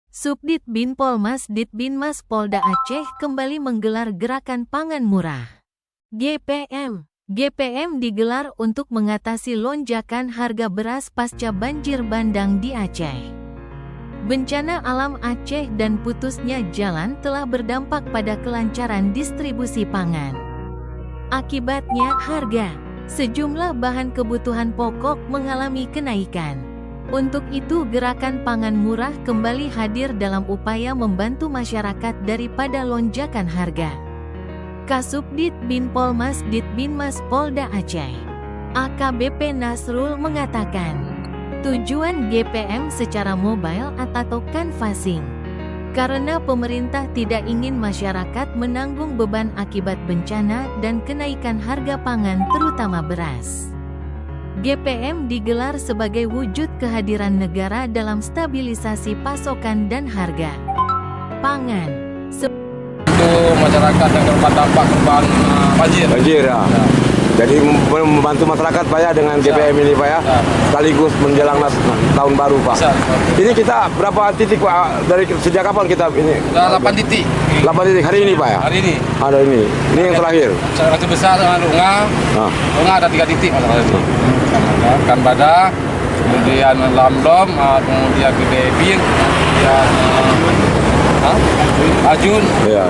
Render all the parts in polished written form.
Subdit Binpolmas Ditbinmas Polda Aceh kembali menggelar Gerakan Pangan Murah. GPM. GPM digelar untuk mengatasi lonjakan harga beras pasca banjir bandang di Aceh. Bencana alam Aceh dan putusnya jalan telah berdampak pada kelancaran distribusi pangan. Akibatnya harga sejumlah bahan kebutuhan pokok mengalami kenaikan. Untuk itu Gerakan Pangan Murah kembali hadir dalam upaya membantu masyarakat daripada lonjakan harga. Kasubdit Binpolmas Ditbinmas Polda Aceh, AKBP Nasrul mengatakan, tujuan GPM secara mobile atau canvassing, karena pemerintah tidak ingin masyarakat menanggung beban akibat bencana dan kenaikan harga pangan terutama beras. GPM digelar sebagai wujud kehadiran negara dalam stabilisasi pasokan dan harga pangan. Untuk masyarakat yang terdampak korban banjir ya. Jadi membantu masyarakat Pak ya dengan GPM ini Pak ya, sekaligus menjelang tahun baru Pak. Ini kita berapa titik Pak, dari sejak kapan kita ini? Sudah 8 titik. 8 titik hari ini Pak ya? Hari ini. Ada ini yang terakhir. Masyarakat besar dengan Lunga ada 3 titik masyarakat ini. Kan Badak, kemudian Lamdom, kemudian Gebebir, kemudian Ajun. Iya.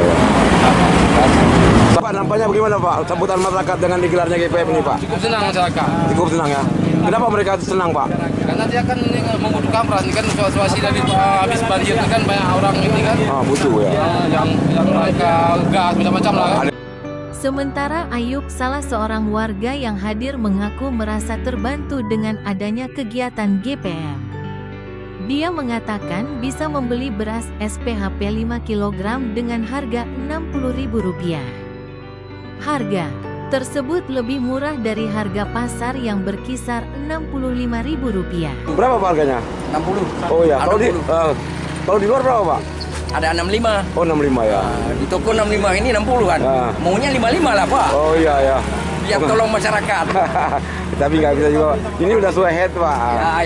Pak, nampaknya bagaimana Pak sambutan masyarakat dengan digelarnya GPM ini Pak? Cukup senang masyarakat. Cukup senang ya. Kenapa mereka senang Pak? Karena dia kan membutuhkan beras, ini kan situasi dari habis banjir ini kan banyak orang ini kan. Butuh ya. Yang mereka gas macam-macam lah kan. Sementara Ayub, salah seorang warga yang hadir, mengaku merasa terbantu dengan adanya kegiatan GPM. Dia mengatakan bisa membeli beras SPHP 5 kg dengan harga Rp60.000. Harga tersebut lebih murah dari harga pasar yang berkisar Rp65.000. Berapa Pak harganya? 60. Oh ya, kalau di luar berapa Pak? Ada 65. Oh 65 ya. Di toko 65 ini 60 kan. Maunya 55 lah Pak. Oh iya. Biar tolong masyarakat. Tapi nggak bisa juga. Ini udah sesuai head Pak.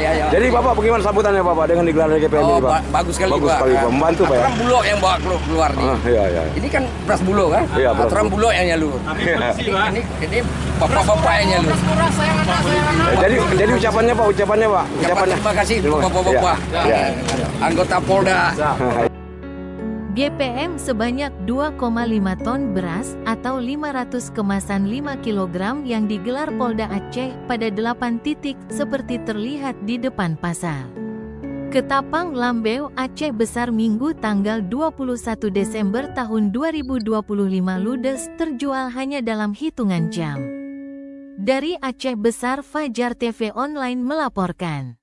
Ya. Jadi Bapak bagaimana sambutannya Bapak dengan digelarnya GPM ini Pak? Bagus sekali Bagus Pak. sekali Pak. Membantu Pak ya. Aturan Bulog yang bawa keluar nih. Iya. Ini kan beras Bulog kan. Iya, beras Aturan Bulog. Bulog yang nyalur. Ini bapak-bapak yang nyalur. Jadi ucapannya Pak. Terima kasih untuk bapak-bapak. Ya. Anggota Polda. GPM sebanyak 2,5 ton beras atau 500 kemasan 5 kg yang digelar Polda Aceh pada 8 titik seperti terlihat di depan pasar Ketapang Lambeu, Aceh Besar Minggu tanggal 21 Desember tahun 2025. Ludes terjual hanya dalam hitungan jam. Dari Aceh Besar, Fajar TV Online melaporkan.